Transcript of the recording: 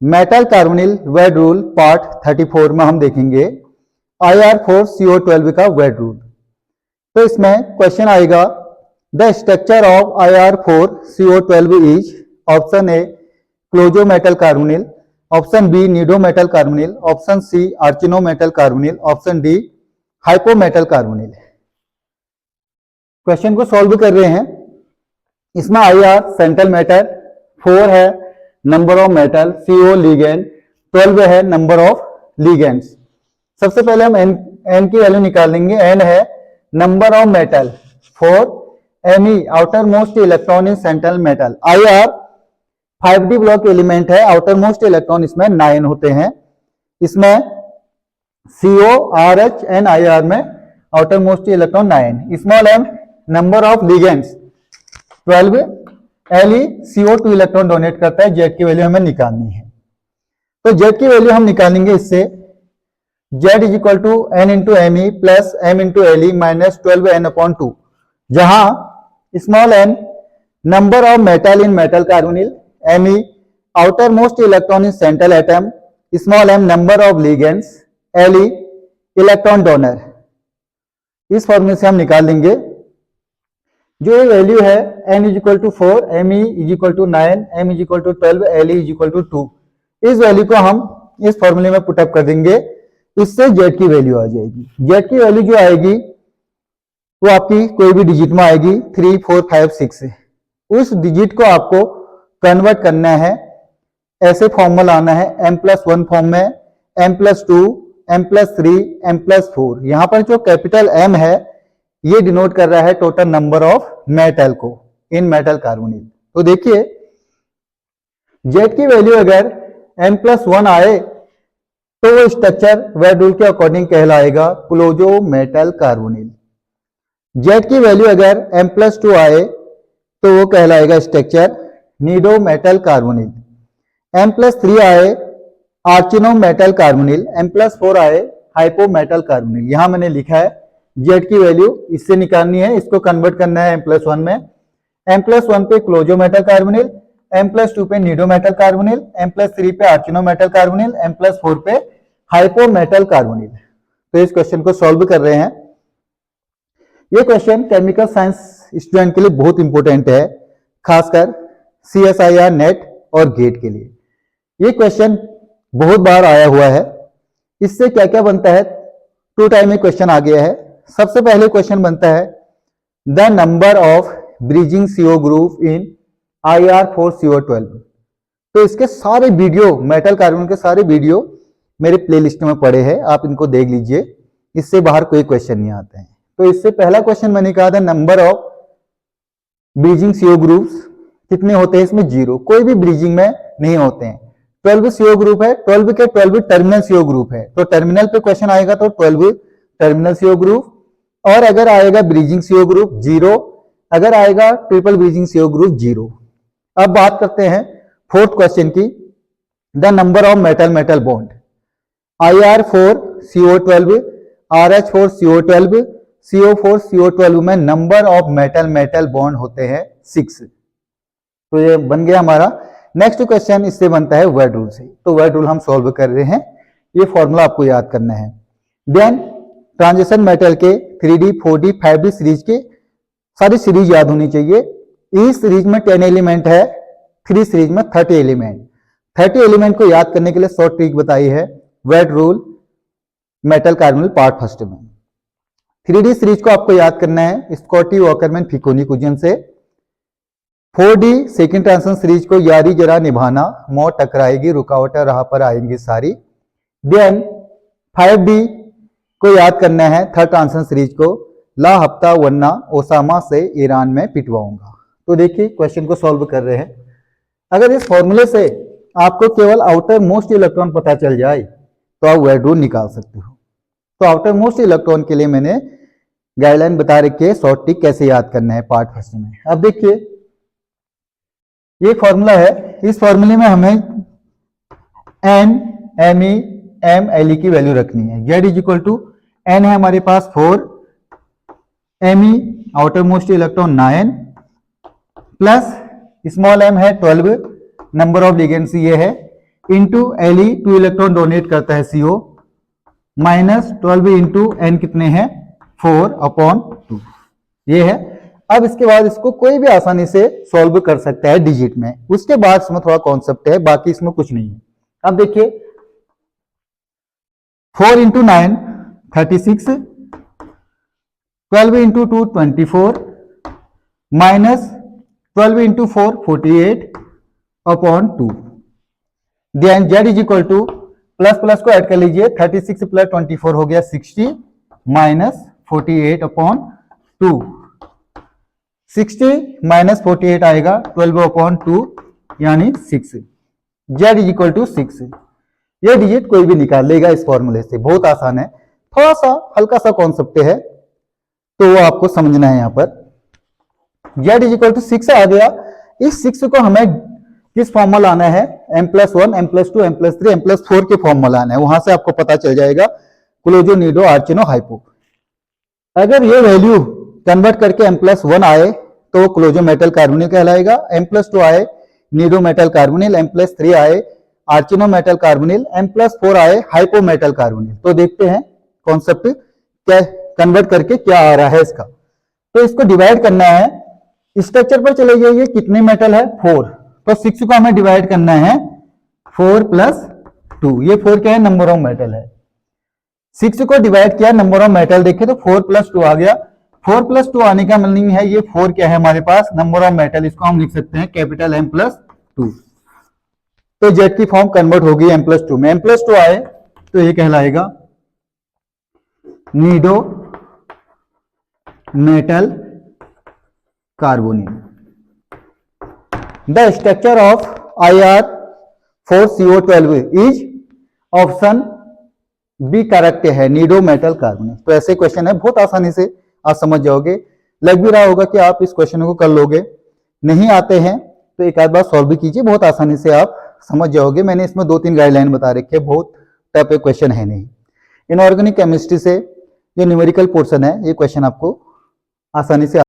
Metal carbonyl वेड rule part 34 में हम देखेंगे IR4CO12 का वेड रूल। तो इसमें क्वेश्चन आएगा the structure of IR4CO12 is option A closo metal carbonyl, option B nido metal carbonyl, option C arachno metal carbonyl, option D hypho metal carbonyl. Question को solve कर रहे हैं। इसमें IR सेंट्रल मैटर, 4 है number of metal, CO ligand, 12 है number of ligands. सबसे पहले हम N की वैल्यू निकालेंगे। N है number of metal, 4, Me outer most electron in central metal. IR 5D block element है, आउटर मोस्ट इलेक्ट्रॉन इसमें 9 होते हैं। इसमें CO, RH एंड IR में outer most electron 9। Small m number of ligands 12, Le CO2 electron donate करता है। Z की value हमें निकालनी है, तो Z की वैल्यू हम निकालेंगे इससे। Z is equal to N into Me plus M into Le minus 12N/2, जहां small n number of metal in metal carbonyl, Me outer most electron in central atom, small m number of ligands, Le electron donor. इस फॉर्मूले से हम निकाल लेंगे। जो ये value है N is equal to 4, Me is equal to 9, M is equal to 12, Le is equal to 2। इस वैल्यू को हम इस फॉर्मूले में पुटअप कर देंगे, इससे Z की वैल्यू आ जाएगी। Z की वैल्यू जो आएगी वो आपकी कोई भी डिजिट में आएगी, 3, 4, 5, 6 से। उस डिजिट को आपको कन्वर्ट करना है, ऐसे फॉर्म में लाना है, M+1 फॉर्म में, M+2, M+3, M+4। यहां पर जो कैपिटल M है ये डिनोट कर रहा है टोटल नंबर ऑफ मेटल को इन मेटल कार्बोनिल। तो देखिए Z की वैल्यू अगर M+1 आए तो वो स्ट्रक्चर वेड रूल के अकॉर्डिंग कहलाएगा क्लोजो मेटल कार्बोनिल। Z की वैल्यू अगर M+2 आए तो वो कहलाएगा structure Nido metal carbonyl. M+3 आए आर्चिनो मेटल कार्बोनिल, M+4 आए हाइपो मेटल कार्बोनिल। यहां मैंने लिखा है Z की वैल्यू इससे निकालनी है, इसको कन्वर्ट करना है M+1 में। M+1 पे क्लोजो मेटल कार्बोनिल, M+2 पे निडो मेटल कार्बोनिल, M+3 पे आर्चिनो मेटल कार्बोनिल, M+4 पे हाइपो मेटल कार्बोनिल। तो इस क्वेश्चन को सॉल्व कर रहे हैं। ये क्वेश्चन केमिकल साइंस स्टूडेंट के लिए बहुत इंपॉर्टेंट है, खासकर CSIR नेट और गेट के लिए। ये क्वेश्चन बहुत बार आया हुआ है। इससे क्या क्या बनता है, 2 टाइम में क्वेश्चन आ गया है। सबसे पहले क्वेश्चन बनता है the number of bridging CO group in IR4CO12। तो इसके सारे वीडियो, मेटल कार्बन के सारे वीडियो मेरे प्लेलिस्ट में पड़े हैं, आप इनको देख लीजिए। इससे बाहर कोई क्वेश्चन नहीं आते हैं। तो इससे पहला क्वेश्चन मैंने कहा था number of bridging CO groups कितने होते हैं, इसमें 0, कोई भी ब्रिजिंग में नहीं होते हैं। 12 CO ग्रुप है, 12 के 12 टर्मिनल CO ग्रुप है, तो टर्मिनल पे क्वेश्चन आएगा तो 12 टर्मिनल CO ग्रुप। और अगर आएगा ब्रिजिंग CO ग्रुप 0, अगर आएगा ट्रिपल ब्रिजिंग CO ग्रुप 0। अब बात करते हैं फोर्थ क्वेश्चन की, the number of metal metal bond. IR4CO12, RH4CO12, CO4CO12 में number of metal metal bond होते हैं 6। तो ये बन गया हमारा। नेक्स्ट क्वेश्चन इससे बनता है वेड रूल से। तो वेड रूल हम सॉल्व कर रहे हैं, ये फॉर्मूला आपको याद करना है। देन ट्रांजिशन मेटल के 3D, 4D, 5D सीरीज के सारी सीरीज याद होनी चाहिए। इस सीरीज में 10 एलिमेंट है, 3 सीरीज में 30 एलिमेंट। 30 एलिमेंट को याद करने के लिए शॉर्ट ट्रिक बताई है Wade rule metal carbonyl part first में। 3D सीरीज को आपको याद करना है स्कॉटी वॉकरमैन फिकोनिकुजन से। 4D सेकेंड ट्रांजिशन सीरीज को यारी जरा निभाना, मौत टकराएगी, रुकावटें राह पर आएंगी सारी। देन 5D को याद करना है थर्ड ट्रांजिशन सीरीज को, ला हफ्ता वरना ओसामा से ईरान में पिटवाऊंगा। तो देखिए क्वेश्चन को सॉल्व कर रहे हैं। अगर इस फॉर्मूले से आपको केवल आउटर मोस्ट इलेक्ट्रॉन पता चल जाए तो आप वेड रूल निकाल सकते हो। तो आउटर मोस्ट इलेक्ट्रॉन के लिए मैंने गाइडलाइन बता रखी है, शॉर्ट ट्रिक कैसे याद करना है पार्ट फर्स्ट में। अब देखिए ये फॉर्मूला है, इस फॉर्मूले में हमें N, Me, M, Le की वैल्यू रखनी है। Z is equal to N है हमारे पास 4, Me outer most electron 9 plus small m है 12, नंबर ऑफ लिगेंड्स ये है, इंटू Li 2 इलेक्ट्रॉन डोनेट करता है CO, माइनस 12 इंटू N कितने हैं 4/2 ये है। अब इसके बाद इसको कोई भी आसानी से सॉल्व कर सकता है डिजिट में। उसके बाद इसमें थोड़ा कॉन्सेप्ट है, बाकी इसमें कुछ नहीं है। अब देखिए 4 into 9 36, 12 into 2 24, minus 12 into 4 48/2। Then Z is equal to plus plus को ऐड कर लीजिए, 36 प्लस 24 हो गया 60, माइनस 48/2। 60 माइनस 48 आएगा 12/2 यानी 6। Z is equal to 6। ये डिजिट कोई भी निकाल लेगा इस फॉर्मूले से, बहुत आसान है। थोड़ा सा हल्का सा कॉन्सेप्ट है तो वो आपको समझना है। यहाँ पर Z इज इक्वल टू 6 आ गया। इस 6 को हमें किस फॉर्म में लाना है, M+1 M+2 M+3 M+4 के फॉर्म में लाना है। वहां से आपको पता चल जाएगा क्लोजो, निडो, आर्चिनो, हाइपो। अगर ये वैल्यू कन्वर्ट करके M+1 आए तो क्लोजो मेटल कार्बोनिल कहलाएगा, M+2 आए निडो मेटल कार्बोनिल, M+3 आए आर्चिनो मेटल कार्बोनिल, M+4 आए हाइपो मेटल कार्बोनिल। तो देखते हैं कॉन्सेप्ट क्या कन्वर्ट करके क्या आ रहा है इसका। तो इसको डिवाइड करना है, स्ट्रक्चर पर चले जाइए, कितने मेटल है 4, तो 6 को हमें डिवाइड करना है 4 + 2। ये 4 क्या है, नंबर ऑफ मेटल है। 6 को डिवाइड किया, नंबर ऑफ मेटल देखे तो 4 + 2 आ गया। 4 + 2 आने का मीनिंग है ये 4 क्या है हमारे पास, नंबर ऑफ मेटल। इसको हम लिख सकते हैं कैपिटल M+2। तो Z की फॉर्म कन्वर्ट होगी M+2 में। M+2 आए तो ये कहलाएगा nido metal carbonyl. The structure of Ir4CO12 is option B correct है, निडो मेटल कार्बोनिल। तो ऐसे क्वेश्चन है, बहुत आसानी से आप समझ जाओगे। लग भी रहा होगा कि आप इस क्वेश्चन को कर लोगे। नहीं आते हैं तो एक आध बार सॉल्व भी कीजिए, बहुत आसानी से आप समझ जाओगे। मैंने इसमें 2-3 गाइडलाइन बता रखी है, बहुत टफ क्वेश्चन है नहीं। इनऑर्गेनिक केमिस्ट्री से जो न्यूमेरिकल पोर्शन है ये क्वेश्चन आपको आसानी से